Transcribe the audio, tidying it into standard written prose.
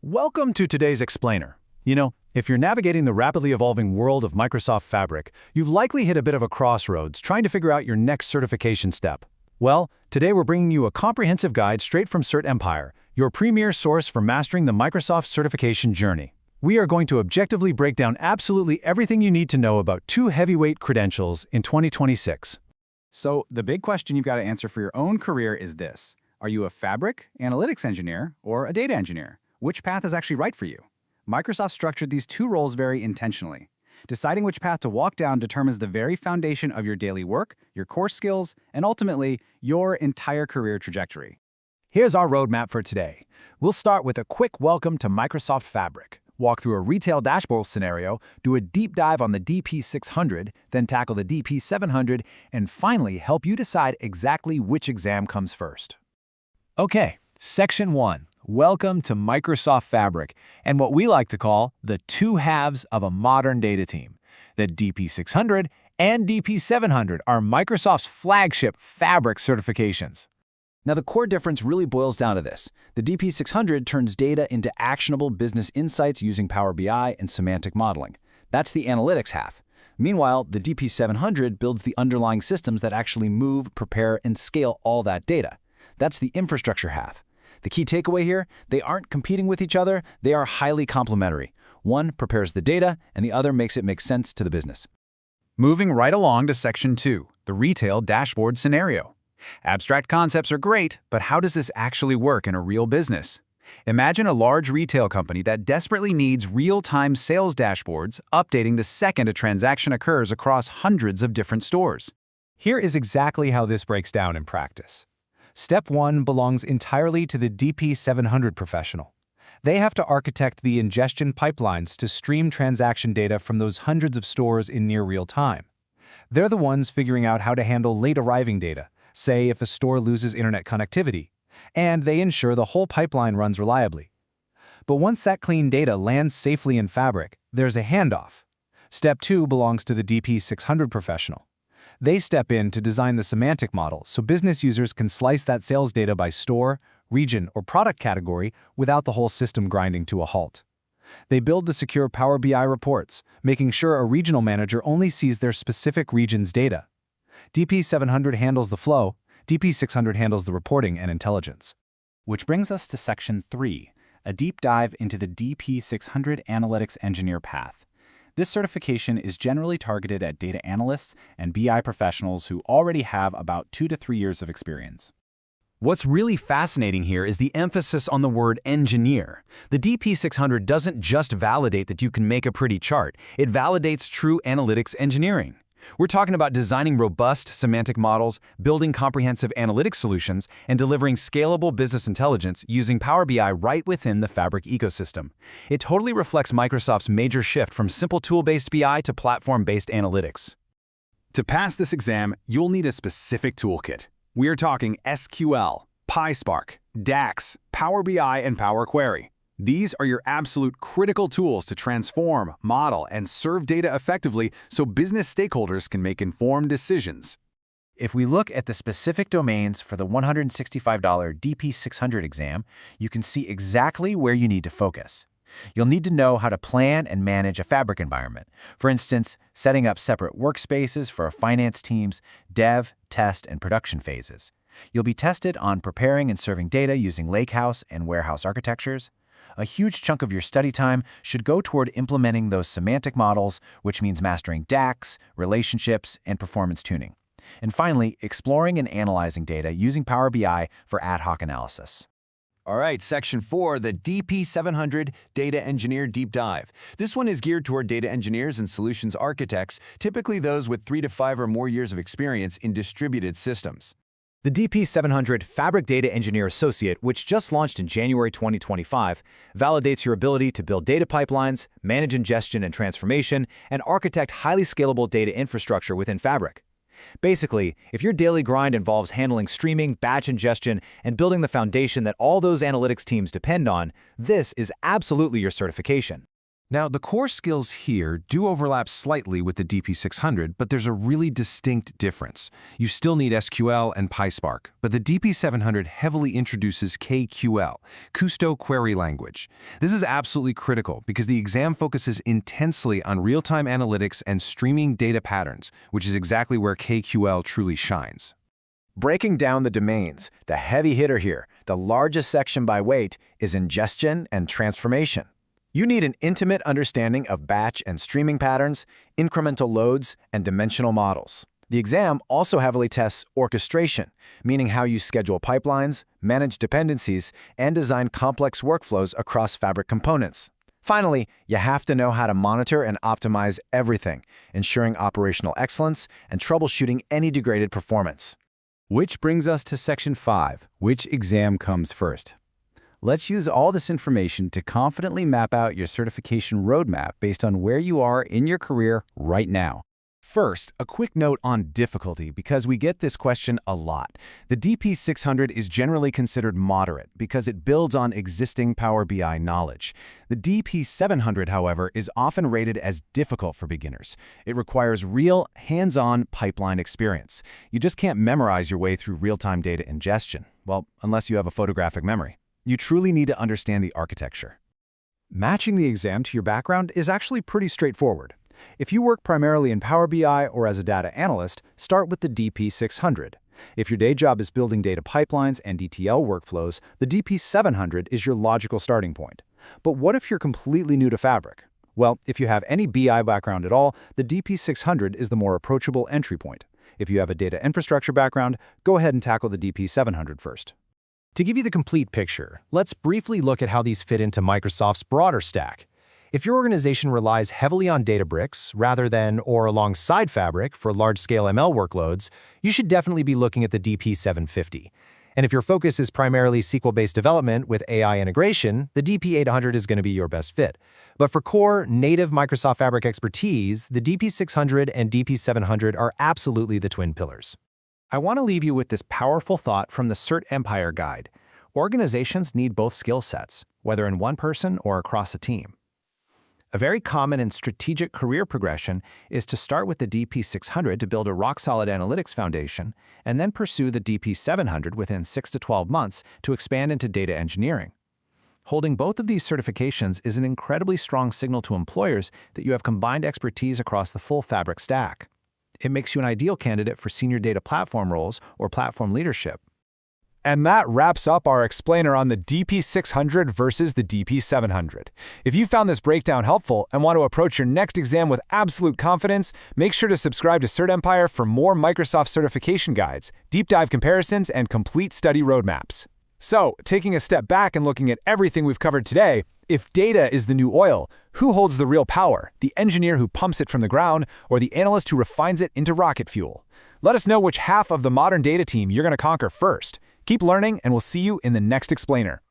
Welcome to today's explainer. If you're navigating the rapidly evolving world of Microsoft Fabric, you've likely hit a bit of a crossroads trying to figure out your next certification step. Well, today we're bringing you a comprehensive guide straight from Cert Empire, your premier source for mastering the Microsoft certification journey. We are going to objectively break down absolutely everything you need to know about two heavyweight credentials in 2026. So the big question you've got to answer for your own career is this. Are you a Fabric, analytics engineer, or a data engineer? Which path is actually right for you? Microsoft structured these two roles very intentionally. Deciding which path to walk down determines the very foundation of your daily work, your core skills, and ultimately, your entire career trajectory. Here's our roadmap for today. We'll start with a quick welcome to Microsoft Fabric, walk through a retail dashboard scenario, do a deep dive on the DP-600, then tackle the DP-700, and finally help you decide exactly which exam comes first. Okay, Section 1. Welcome to Microsoft Fabric, and what we like to call the two halves of a modern data team. The DP-600 and DP-700 are Microsoft's flagship Fabric certifications. Now, the core difference really boils down to this. The DP-600 turns data into actionable business insights using Power BI and semantic modeling. That's the analytics half. Meanwhile, the DP-700 builds the underlying systems that actually move, prepare, and scale all that data. That's the infrastructure half. The key takeaway here, they aren't competing with each other, they are highly complementary. One prepares the data, and the other makes it make sense to the business. Moving right along to Section 2, the retail dashboard scenario. Abstract concepts are great, but how does this actually work in a real business? Imagine a large retail company that desperately needs real-time sales dashboards updating the second a transaction occurs across hundreds of different stores. Here is exactly how this breaks down in practice. Step 1 belongs entirely to the DP-700 professional. They have to architect the ingestion pipelines to stream transaction data from those hundreds of stores in near real time. They're the ones figuring out how to handle late arriving data, say if a store loses internet connectivity, and they ensure the whole pipeline runs reliably. But once that clean data lands safely in Fabric, there's a handoff. Step 2 belongs to the DP-600 professional. They step in to design the semantic model so business users can slice that sales data by store, region, or product category without the whole system grinding to a halt. They build the secure Power BI reports, making sure a regional manager only sees their specific region's data. DP-700 handles the flow, DP-600 handles the reporting and intelligence. Which brings us to Section 3, a deep dive into the DP-600 Analytics Engineer path. This certification is generally targeted at data analysts and BI professionals who already have about 2 to 3 years of experience. What's really fascinating here is the emphasis on the word engineer. The DP-600 doesn't just validate that you can make a pretty chart, it validates true analytics engineering. We're talking about designing robust semantic models, building comprehensive analytics solutions, and delivering scalable business intelligence using Power BI right within the Fabric ecosystem. It totally reflects Microsoft's major shift from simple tool-based BI to platform-based analytics. To pass this exam, you'll need a specific toolkit. We are talking SQL, PySpark, DAX, Power BI, and Power Query. These are your absolute critical tools to transform, model, and serve data effectively so business stakeholders can make informed decisions. If we look at the specific domains for the $165 DP-600 exam, you can see exactly where you need to focus. You'll need to know how to plan and manage a Fabric environment. For instance, setting up separate workspaces for finance teams, dev, test, and production phases. You'll be tested on preparing and serving data using lakehouse and warehouse architectures. A huge chunk of your study time should go toward implementing those semantic models, which means mastering DAX, relationships, and performance tuning. And finally, exploring and analyzing data using Power BI for ad hoc analysis. All right, Section 4, the DP-700 Data Engineer Deep Dive. This one is geared toward data engineers and solutions architects, typically those with 3 to 5 or more years of experience in distributed systems. The DP-700 Fabric Data Engineer Associate, which just launched in January 2025, validates your ability to build data pipelines, manage ingestion and transformation, and architect highly scalable data infrastructure within Fabric. Basically, if your daily grind involves handling streaming, batch ingestion, and building the foundation that all those analytics teams depend on, this is absolutely your certification. Now, the core skills here do overlap slightly with the DP-600, but there's a really distinct difference. You still need SQL and PySpark, but the DP-700 heavily introduces KQL, Kusto Query Language. This is absolutely critical because the exam focuses intensely on real-time analytics and streaming data patterns, which is exactly where KQL truly shines. Breaking down the domains, the heavy hitter here, the largest section by weight, is ingestion and transformation. You need an intimate understanding of batch and streaming patterns, incremental loads, and dimensional models. The exam also heavily tests orchestration, meaning how you schedule pipelines, manage dependencies, and design complex workflows across Fabric components. Finally, you have to know how to monitor and optimize everything, ensuring operational excellence and troubleshooting any degraded performance. Which brings us to Section 5, which exam comes first? Let's use all this information to confidently map out your certification roadmap based on where you are in your career right now. First, a quick note on difficulty because we get this question a lot. The DP-600 is generally considered moderate because it builds on existing Power BI knowledge. The DP-700, however, is often rated as difficult for beginners. It requires real, hands-on pipeline experience. You just can't memorize your way through real-time data ingestion. Well, unless you have a photographic memory. You truly need to understand the architecture. Matching the exam to your background is actually pretty straightforward. If you work primarily in Power BI or as a data analyst, start with the DP-600. If your day job is building data pipelines and ETL workflows, the DP-700 is your logical starting point. But what if you're completely new to Fabric? Well, if you have any BI background at all, the DP-600 is the more approachable entry point. If you have a data infrastructure background, go ahead and tackle the DP-700 first. To give you the complete picture, let's briefly look at how these fit into Microsoft's broader stack. If your organization relies heavily on Databricks rather than or alongside Fabric for large-scale ML workloads, you should definitely be looking at the DP-750. And if your focus is primarily SQL-based development with AI integration, the DP-800 is going to be your best fit. But for core, native Microsoft Fabric expertise, the DP-600 and DP-700 are absolutely the twin pillars. I want to leave you with this powerful thought from the Cert Empire guide. Organizations need both skill sets, whether in one person or across a team. A very common and strategic career progression is to start with the DP-600 to build a rock-solid analytics foundation, and then pursue the DP-700 within 6 to 12 months to expand into data engineering. Holding both of these certifications is an incredibly strong signal to employers that you have combined expertise across the full Fabric stack. It makes you an ideal candidate for senior data platform roles or platform leadership. And that wraps up our explainer on the DP-600 versus the DP-700. If you found this breakdown helpful and want to approach your next exam with absolute confidence, make sure to subscribe to Cert Empire for more Microsoft certification guides, deep dive comparisons, and complete study roadmaps. So, taking a step back and looking at everything we've covered today, if data is the new oil, who holds the real power? The engineer who pumps it from the ground or the analyst who refines it into rocket fuel? Let us know which half of the modern data team you're going to conquer first. Keep learning, and we'll see you in the next explainer.